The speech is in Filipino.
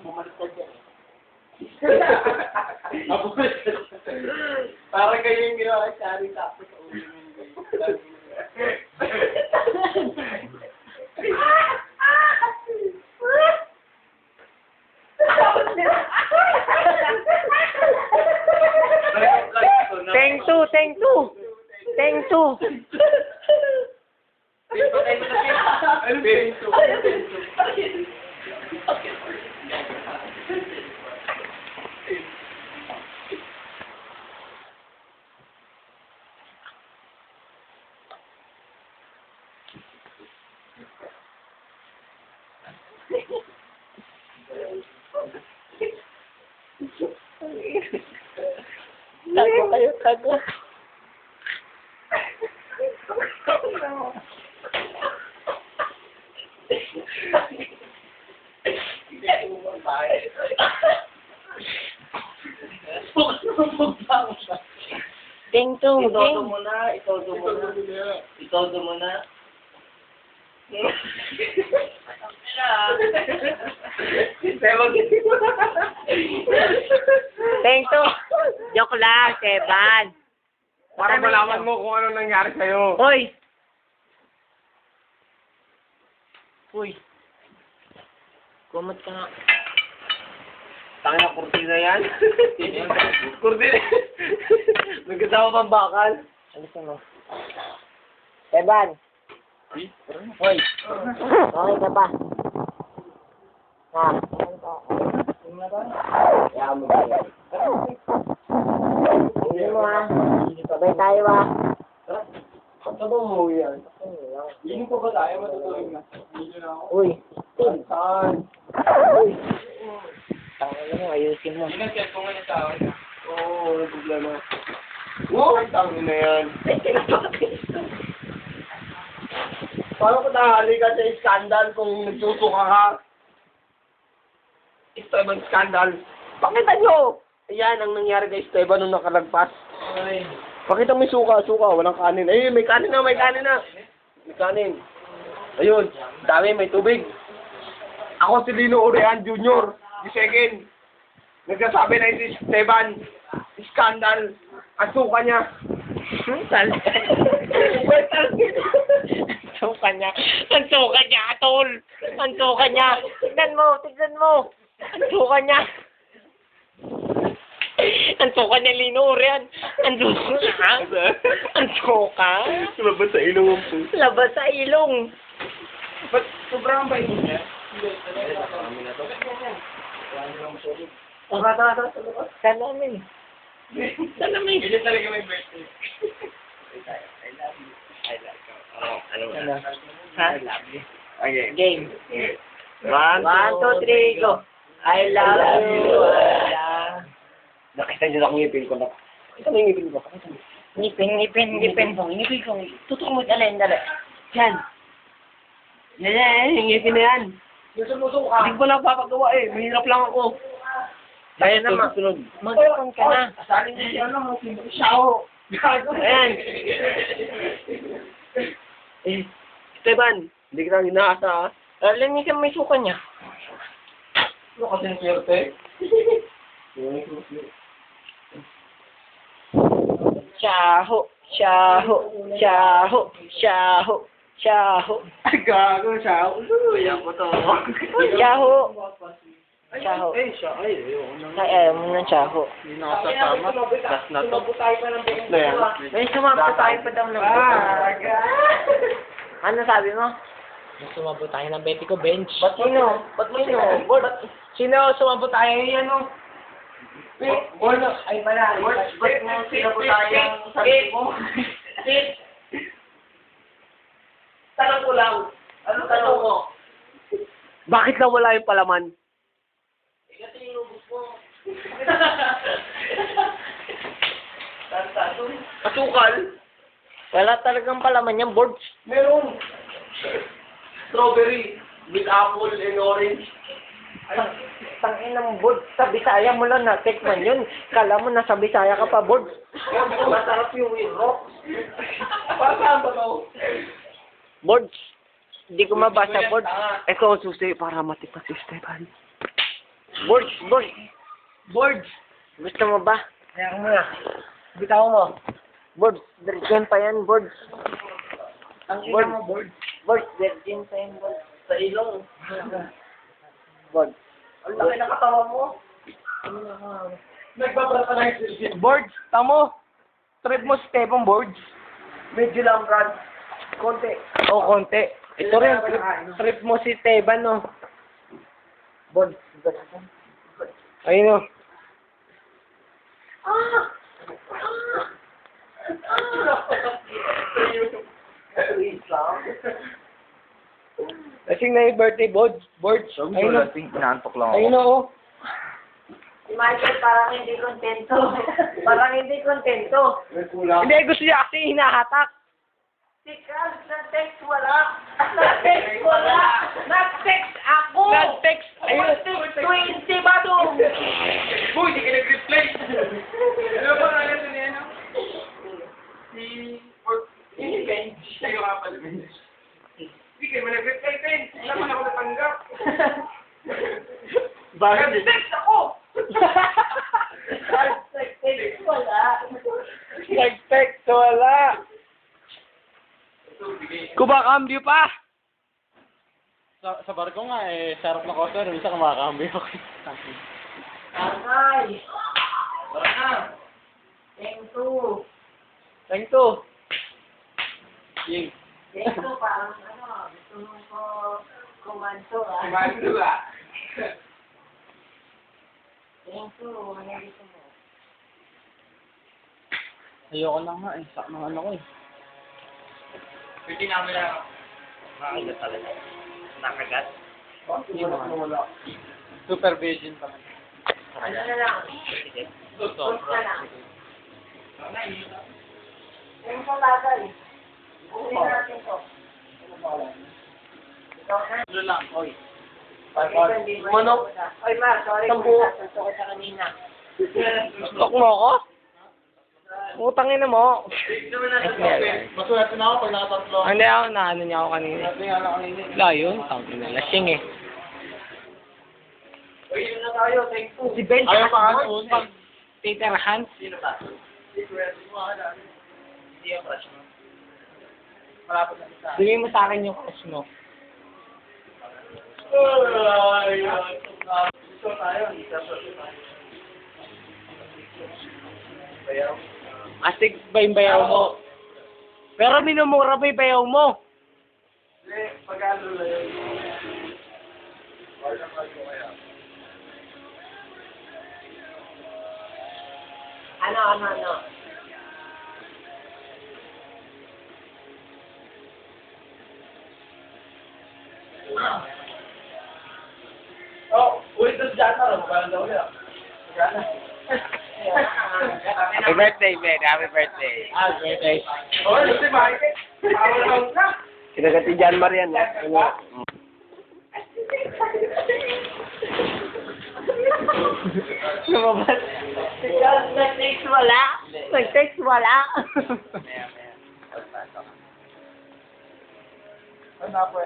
bumaliktad yan. Parang kayo yung ginawa kay Shari tapos sa ulo mo yung Teng two. Tago. Teng two. Itodo mo na. Teng two. Joke lang, Seban. Para malaman mo kung ano nangyari sa'yo. Hoy! Kumot ka nga. Tangina, kurtina yan. Kurtina. Nagkasama pang bakal. Alisin mo. Seban. Hoy. Okay ka ba? Ha? Kaya mo ba yan? Hindi mo ha. Sabay tayo ha. Saan ba mo yan? Hindi ko ba tayo matutulog na? Uy. Saan? Uy. Tangin mo, ayusin mo. Ginagyan ko nga yung tao niya. Oo, walang problema. Wow, tangin na yan. Paano ko nahali ka sa skandal kung nagsusuka ka? Esteban scandal. Pakita nyo! Ayan ang nangyari kay Esteban nung nakalagpas. Pakita mo yung suka. Walang kanin. Ayun, may kanin na. May kanin. Ayun, dami, may tubig. Ako si Lino Orean Jr. The second. Nagsasabi na si Esteban. Scandal. Ang suka niya. Ang suka niya, tol. Ang suka niya. Tignan mo. Ang suka niya. Ang suka niya, Lino Orean. Ang suka. Ang suka. Lumabas sa ilong mo po. Labas sa ilong. Ba't sobrang bait niya? Saan namin? Hindi talaga may birthday. Ano? Ha? Okay. Game. 1, 1, 2, 3, go. I love you. Nakita niyo na kung ngipin ko na. Ito na yung ngipin ko. Ngipin ko. Tutok mo, dali. Yan. Yung ngipin na yan. Hindi ko lang papagawa eh. Mahirap lang ako. Kaya naman. Mag-on ka na. Asalin mo siya lang, siyaw. Ayan. Esteban, hindi kita inaasa ha. Alam niyo may suka niya. Ano kasi yung swerte? Shaho. Ay, gago siya. Ayan ko to. Shaho. Eh, siya. Ay, ayoko na. Ay, ayaw mo ng shaho. Hindi na kasama. Last na to. Na yan. May sumabot tayo pa daw ng Baga. Ano sabi mo? Sumabot tayo ng 20 ko bench. Ba't sino? Sino sumabot tayo yan o? Ay pala. Ba't mo sinabi tayo ang sabi mo? Tanong ko lang. Ano tanong mo? Bakit nawala yung palaman? Kasi yung ubus mo. Asukal? Wala talagang palaman yung boards. Meron. Strawberry with apple and orange. Tangin ng boards. Sa Bisaya mo lang natikman yun. Kala mo nasa Bisaya ka pa boards. Masarap yung rock. Para saan ba to? Boards. Hindi ko mabasa boards. Ikaw ang susi para matipas si Esteban. Boards, boards. Boards. Gusto mo ba? Kaya mo na. Bitaw mo. Boards, virgin pa yan, boards. Ang Board. ina mo, board. Boards, virgin pa yan, boards. Sa ilong. Boards. Ang laki ng katawan mo. Nagbabrata na yung silbi. Boards, tamo. Trip mo si Stephen, boards. Medyo lang, Brad. Konti. Oo, konti. Ito rin, trip mo si Esteban, no? Board. Ayun, no? Lasing na yung birthday, boards. Boards. Ayun, no? Inaantok lang Ayun, no? Oh. Si Michael parang hindi kontento. Parang hindi kontento. Hindi, gusto niya kasi hinahatak. Si Carl, nag-text wala. Nag-text wala. Nag-text ako. Nag-text. Ayun. 20 ba doon? Boy, di ka nag-reply. Ano ba nga yan niya, no? Si Benj. Sa'yo nga pala, Benj. Hindi kayo nag-reply, Benj. Wala man ako natanggap. Bakit? Nag-text ako! Nag-text wala. Nag-text, wala. Kumakambyo pa. Sa barko nga, sarap na coaster. Minsan kumakambyo ako. Angay. Tara na! Thank you. Thank you. Ying. Thank you, parang ano, gusto mo ko kumanto ah. Kumando ah. Thank you, ano gusto mo? Ayoko na nga eh. Sak ng ano ko eh. Pwede namin na. Nakagat talaga. Nakagat? Wala. Supervision pa. Ano na lang? Gusto. Gusto na lang. Thank you, bagay. Uwi natin to. Ikaw na. Ano lang, oy. Manok. Oy, Ma, sorry kung Sampu. sasanto ko sa kanina. Stok mo ako? Utangin na mo. Masulat na ako pag nakatatlo. Hindi ako, naano niya ako kanina. Sabi nga lang kanina. Wala yun, tangin na. Lasing eh. Uy, yun na tayo. Thank you. Si Ben, Ayaw pa nga doon. pag titirahan. Sino ba? Hindi yung crush mo. Malapit na isa. Bigay mo sa akin yung crush mo. Gusto tayo. Bayaw. Astig ba yung bayaw mo? Pero minumura ba yung bayaw mo? Hindi, pag-ano na yun. Ano? Oh, ulit na si Jana. Magkano daw ulit. Magkano? Happy birthday, Ben. Happy birthday. Birthday. Oh, si Mike. Parang na. Kinagat si John Marian. Lumabas. Nag-text wala? Nag-text wala? Ano na po?